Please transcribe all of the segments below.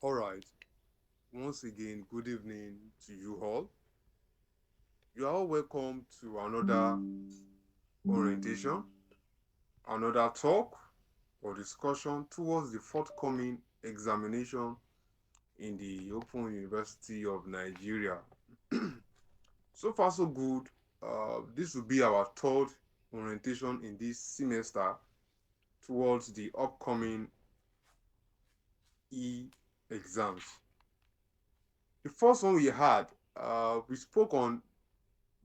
All right. Once again, good evening to you all. You are all welcome to another orientation, another talk or discussion towards the forthcoming examination in the Open University of Nigeria. So far, so good. This will be our third orientation in this semester towards the upcoming E exams. The first one we had, we spoke on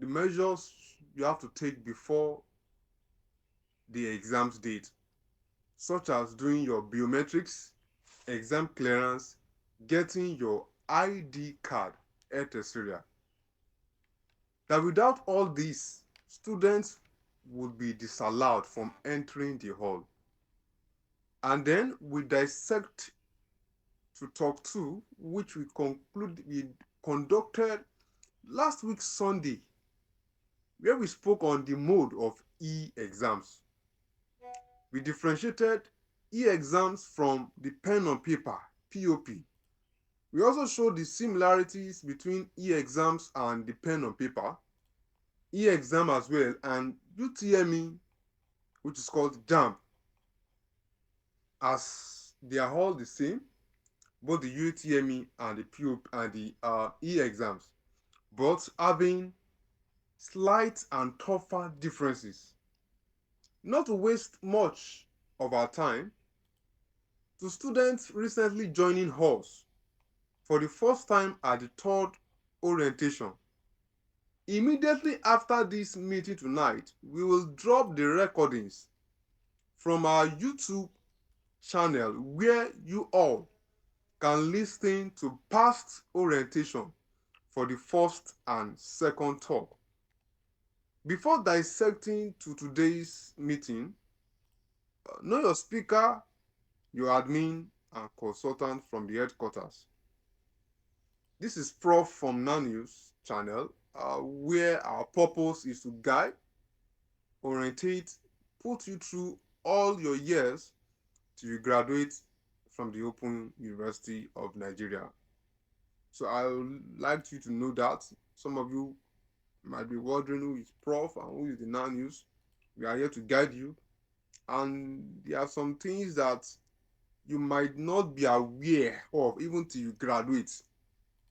the measures you have to take before the exams date, such as doing your biometrics, exam clearance, getting your ID card, etc. That without all this, students would be disallowed from entering the hall. And then we dissect to talk two, which we conducted last week Sunday, where we spoke on the mode of e-exams. We differentiated e-exams from the pen on paper, POP. We also showed the similarities between e-exams and the pen on paper, e-exam as well, and UTME, which is called JAMB, as they are all the same, both the UTME and the POP and the e-exams, but having slight and tougher differences. Not to waste much of our time, to students recently joining us for the first time at the third orientation. Immediately after this meeting tonight, we will drop the recordings from our YouTube channel where you all can listen to past orientation for the first and second talk. Before dissecting to today's meeting, know your speaker, your admin, and consultant from the headquarters. This is Prof from Nanus channel, where our purpose is to guide, orientate, put you through all your years till you graduate from the Open University of Nigeria. So I would like you to know that. Some of you might be wondering who is Prof and who is the Nanus. We are here to guide you. And there are some things that you might not be aware of even till you graduate.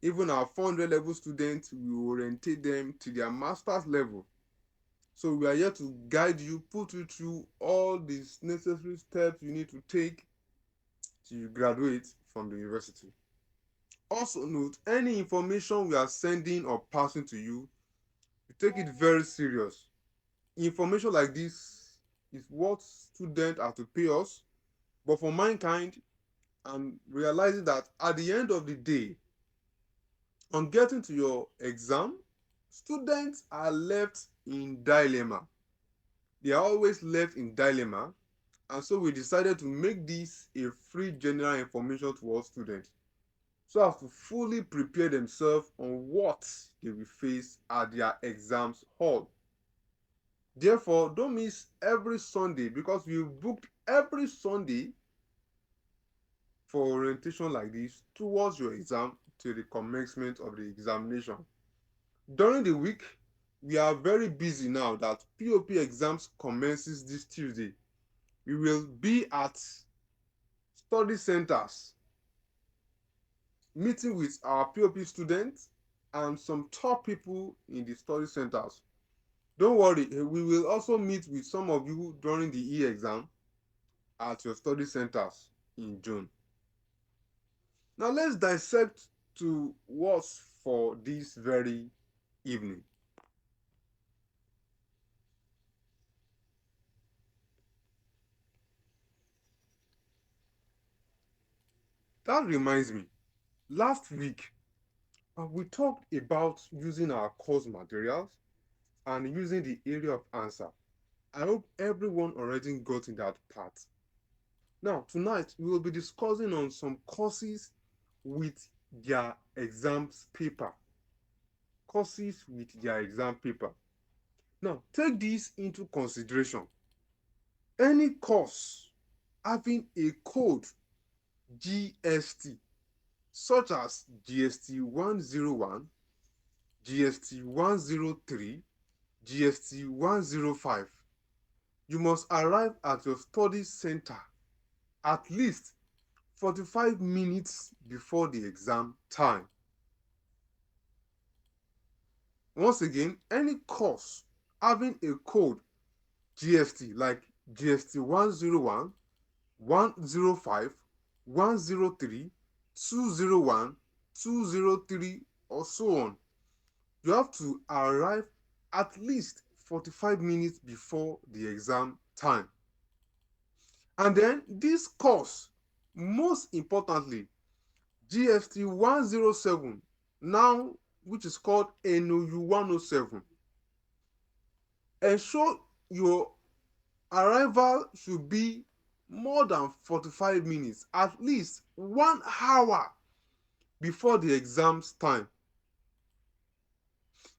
Even our 400 level students, we orientate them to their master's level. So we are here to guide you, put you through all these necessary steps you need to take till you graduate from the university. Also note, any information we are sending or passing to you, you take it very serious. Information like this is what students are to pay us, but for mankind, I'm realizing that at the end of the day, on getting to your exam, students are left in dilemma. They are always left in dilemma, and so we decided to make this a free general information to all students so as to fully prepare themselves on what they will face at their exams hall. Therefore, don't miss every Sunday because we've booked every Sunday for orientation like this towards your exam till the commencement of the examination. During the week, we are very busy now that POP exams commences this Tuesday. We will be at study centers meeting with our POP students and some top people in the study centers. Don't worry, we will also meet with some of you during the e-exam at your study centers in June. Now let's dissect to what's for this very evening. That reminds me, last week we talked about using our course materials and using the area of answer. I hope everyone already got in that part. Now, tonight we will be discussing on some courses with their exams paper. Courses with their exam paper. Now, take this into consideration. Any course having a code GST such as GST 101, GST 103, GST 105. You must arrive at your study center at least 45 minutes before the exam time. Once again, any course having a code GST like GST 101, 105, 103, 201, 203, or so on, you have to arrive at least 45 minutes before the exam time. And then this course, most importantly, GST 107, now which is called NOU 107, ensure your arrival should be more than 45 minutes, at least 1 hour before the exam's time.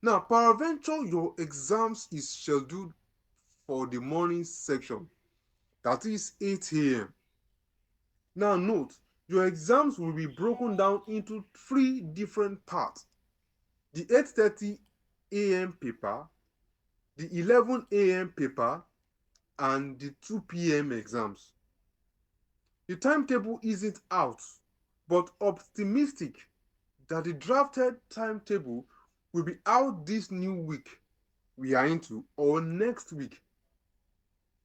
Now, peradventure your exams is scheduled for the morning section, that is 8 a.m. Now note, your exams will be broken down into 3 different parts: the 8:30 a.m. paper, the 11 a.m. paper, and the 2 p.m. exams. The timetable isn't out, but optimistic that the drafted timetable will be out this new week we are into or next week.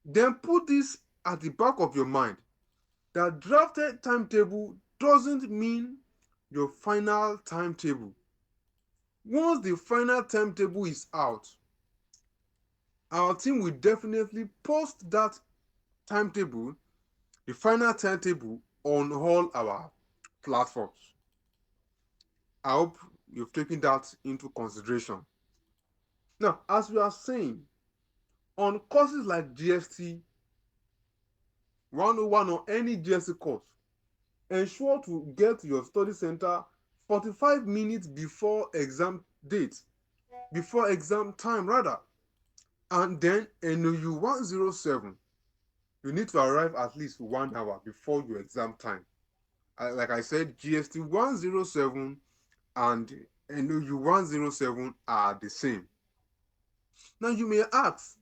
Then put this at the back of your mind that drafted timetable doesn't mean your final timetable. Once the final timetable is out, our team will definitely post that timetable, the final timetable, on all our platforms. I hope you've taken that into consideration. Now, as we are saying, on courses like GST 101 or any GST course, ensure to get to your study center 45 minutes before exam date, before exam time rather. And then NOU 107, you need to arrive at least 1 hour before your exam time. Like I said, GST 107 and NOU 107 are the same. Now you may ask,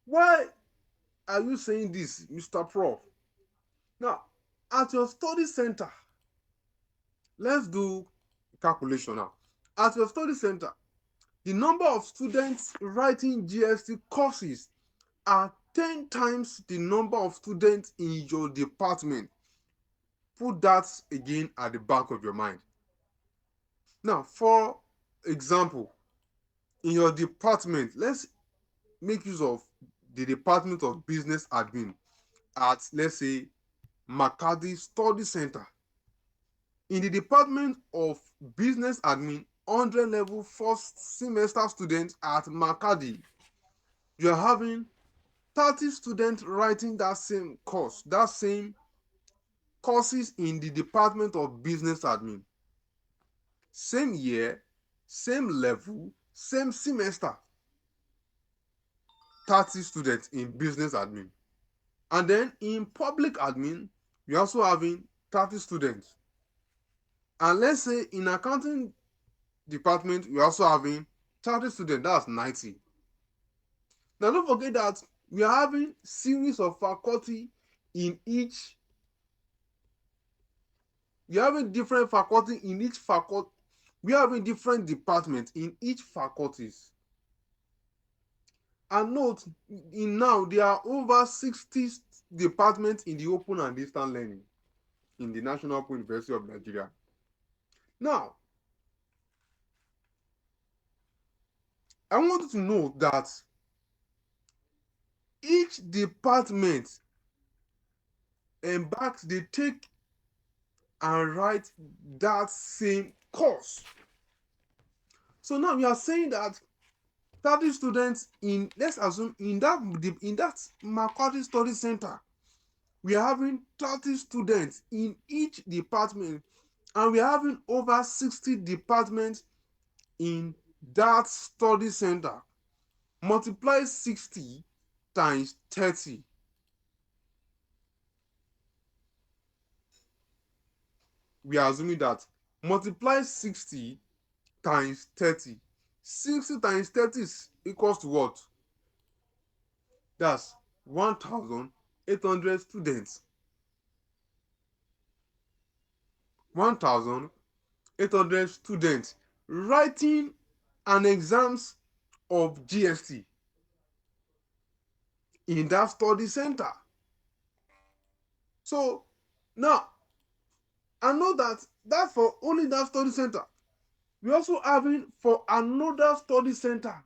why are you saying this, Mr. Prof? Now, at your study center, let's do calculation now. At your study center, the number of students writing GST courses are 10 times the number of students in your department. Put that again at the back of your mind. Now, for example, in your department, let's make use of the Department of Business Admin at, let's say, Makadi Study Center. In the Department of Business Admin, 100 level first semester students at Makadi, you're having 30 students writing that same course, that same courses in the Department of Business Admin. Same year, same level, same semester. 30 students in business admin. And then in public admin, you're also having 30 students. And let's say in accounting department, we're also having 30 students, that's 90. Now don't forget that we are having series of faculty in each, we are having different faculty in each faculty, we are having different departments in each faculties. And note, in now there are over 60 departments in the open and distance learning in the National Open University of Nigeria. Now, I want you to know that each department embarks, they take and write that same course. So now we are saying that 30 students in, let's assume in that Makati Study Center, we are having 30 students in each department, and we are having over 60 departments in that study center. Multiply 60 times 30. We are assuming that Multiply 60 times 30. 60 times 30 is equals to what? That's 1,800 students. 1,800 students writing an exams of GST in that study center. So now I know that that's for only that study center. We also having for another study center,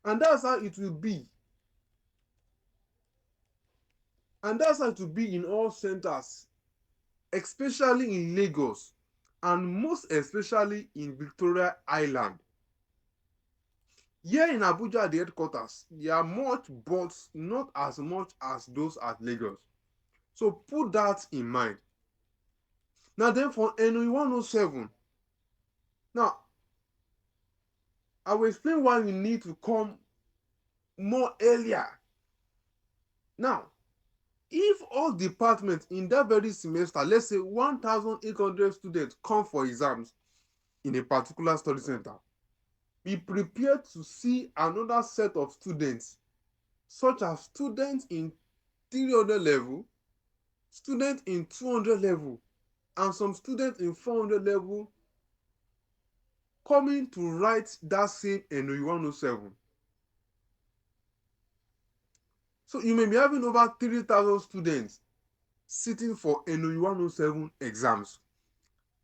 and that's how it will be. And that's how it will be in all centers, especially in Lagos, and most especially in Victoria Island. Here in Abuja, the headquarters, there are much, but not as much as those at Lagos. So put that in mind. Now then for NOE 107, now I will explain why we need to come more earlier. Now, if all departments in that very semester, let's say 1,800 students come for exams in a particular study center, be prepared to see another set of students, such as students in 300 level, students in 200 level, and some students in 400 level coming to write that same NOE 107. So you may be having over 3,000 students sitting for NOE 107 exams,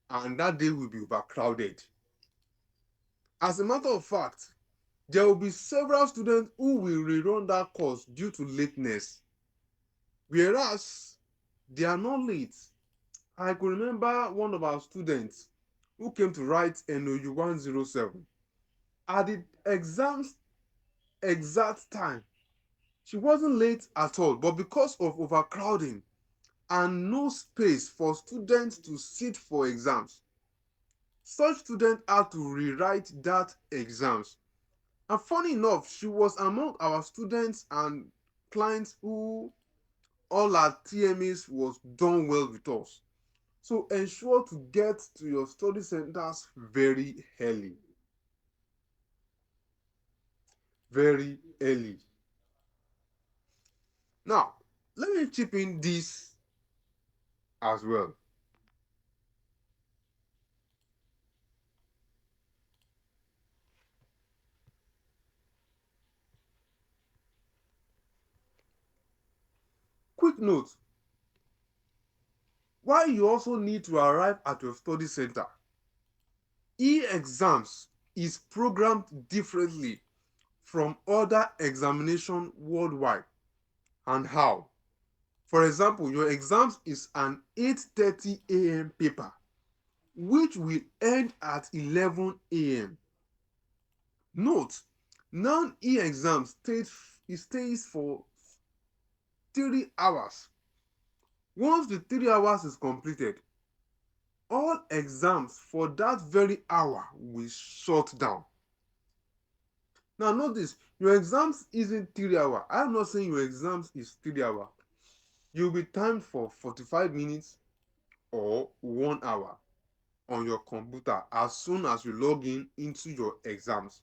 and that day will be overcrowded. As a matter of fact, there will be several students who will rerun that course due to lateness, whereas they are not late. I could remember one of our students who came to write NOU 107. At the exam's exact time, she wasn't late at all, but because of overcrowding and no space for students to sit for exams, such students had to rewrite that exams. And funny enough, she was among our students and clients who all our TMAs was done well with us. So ensure to get to your study centers very early. Very early. Now, let me chip in this as well. Quick note, why you also need to arrive at your study center. E-exams is programmed differently from other examination worldwide. And how? For example, your exams is an 8:30 a.m. paper, which will end at 11 a.m. Note, non-e-exam stays for 3 hours. Once the 3 hours is completed, all exams for that very hour will shut down. Now notice, your exams isn't 3 hours. I'm not saying your exams is 3 hours. You'll be timed for 45 minutes or 1 hour on your computer as soon as you log in into your exams,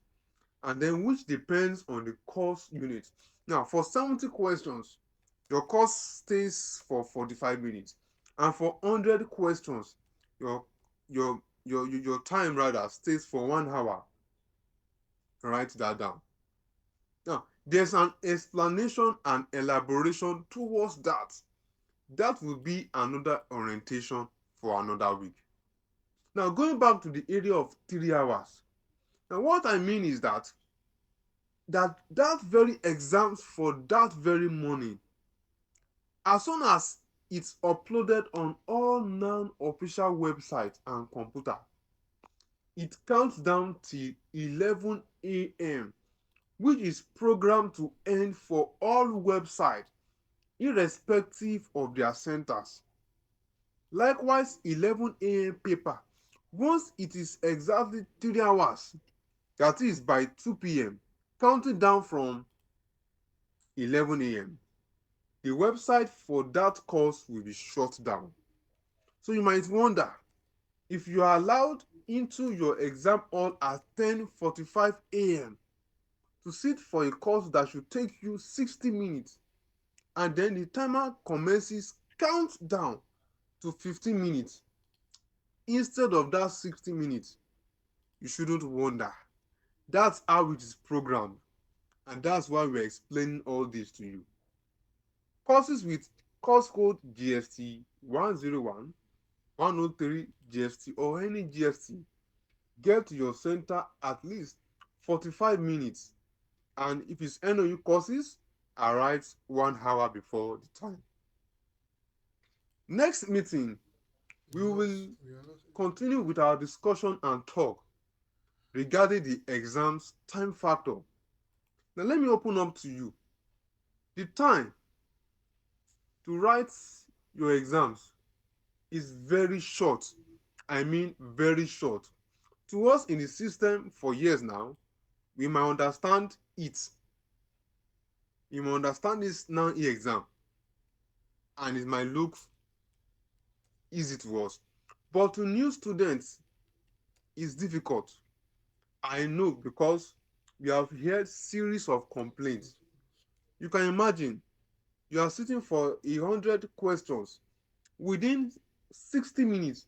and then which depends on the course unit. Now for 70 questions, your course stays for 45 minutes, and for 100 questions, your your time rather stays for 1 hour. Write that down. Now there's an explanation and elaboration towards that. That will be another orientation for another week. Now going back to the area of 3 hours. Now what I mean is that very exams for that very morning, as soon as it's uploaded on all non-official websites and computer, it counts down till 11 a.m., which is programmed to end for all websites irrespective of their centers. Likewise, 11 a.m. paper, once it is exactly 3 hours, that is by 2 p.m., counting down from 11 a.m., the website for that course will be shut down. So you might wonder, If you are allowed into your exam hall at 10:45 a.m. to sit for a course that should take you 60 minutes, and then the timer commences countdown to 15 minutes instead of that 60 minutes, you shouldn't wonder. That's how it is programmed, and that's why we're explaining all this to you. Courses with course code GST 101, 103 GST, or any GST get to your center at least 45 minutes, and if it's NOU courses, arrive 1 hour before the time. Next meeting, we will continue with our discussion and talk regarding the exams time factor. Now let me open up to you. The time to write your exams is very short. I mean very short. To us in the system for years now, we might understand it. You might understand this now e-exam, and it might look easy to us. But to new students, it's difficult. I know because we have heard series of complaints. You can imagine you are sitting for 100 questions within 60 minutes,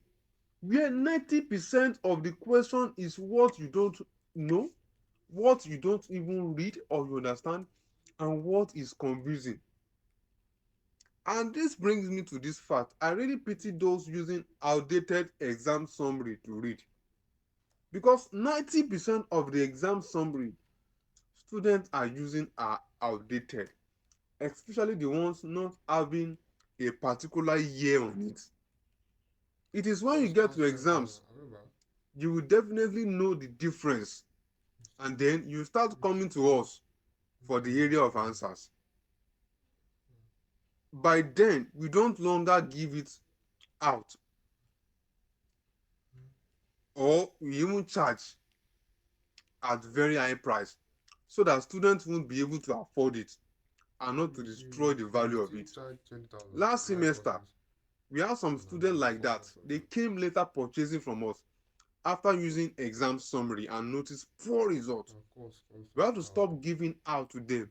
where 90% of the question is what you don't know, what you don't even read or you understand, and what is confusing. And this brings me to this fact. I really pity those using outdated exam summary to read, because 90% of the exam summary students are using are outdated, especially the ones not having a particular year on it. It is when you get to exams, you will definitely know the difference, and then you start coming to us for the area of answers. By then, we don't longer give it out, or we even charge at very high price, so that students won't be able to afford it and not to destroy the value of it. Last semester, we had some students like that. They came later purchasing from us after using exam summary and noticed poor results. We have to stop giving out to them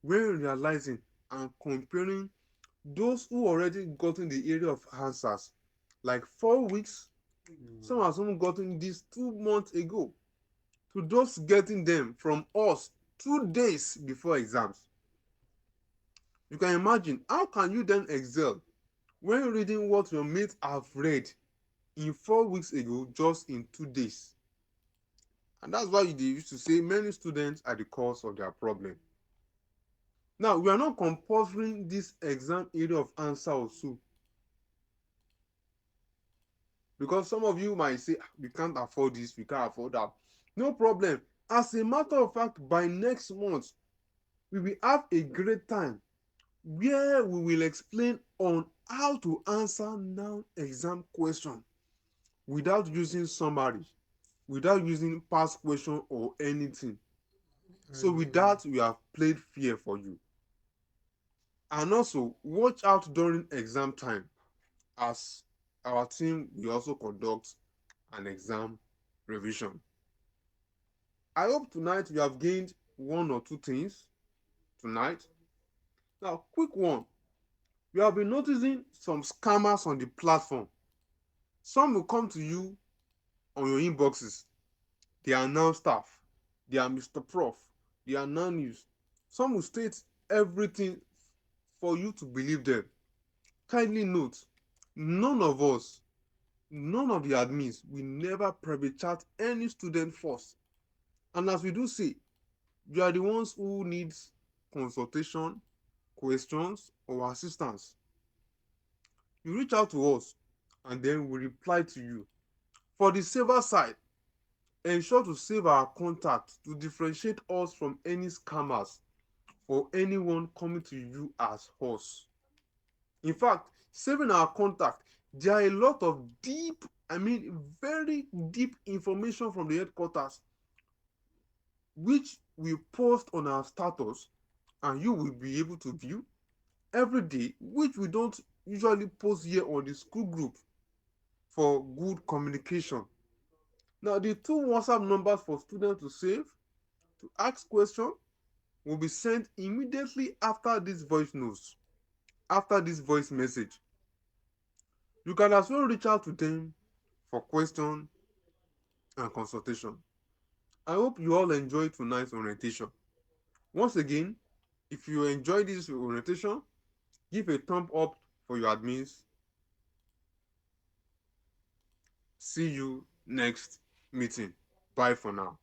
when realizing and comparing those who already gotten the area of answers like 4 weeks, some have even gotten this 2 months ago, to those getting them from us 2 days before exams. You can imagine, how can you then excel when reading what your mates have read in 4 weeks ago just in 2 days? And that's why they used to say many students are the cause of their problem. Now, we are not compulsoring this exam area of answer also, because some of you might say, "Ah, we can't afford this, we can't afford that." No problem. As a matter of fact, by next month, we will have a great time where we will explain on how to answer now exam question without using summary, without using past question or anything. So with that, we have played fair for you. And also, watch out during exam time, as our team will also conduct an exam revision. I hope tonight you have gained one or two things tonight. Now, quick one. We have been noticing some scammers on the platform. Some will come to you on your inboxes. They are now staff. They are Mr. Prof. They are non-news. Some will state everything for you to believe them. Kindly note, none of us, none of the admins will never private chat any student first. And as we do say, you are the ones who need consultation, questions, or assistance. You reach out to us and then we reply to you. For the saver side, ensure to save our contact to differentiate us from any scammers or anyone coming to you as us. In fact, saving our contact, there are a lot of deep, I mean very deep information from the headquarters which we post on our status and you will be able to view every day, which we don't usually post here on the school group. for good communication. Now, the two WhatsApp numbers for students to save to ask questions will be sent immediately after this voice notes, after this voice message. You can as well reach out to them for question and consultation. I hope you all enjoyed tonight's orientation. Once again, if you enjoyed this orientation, give a thumb up for your admins. See you next meeting. Bye for now.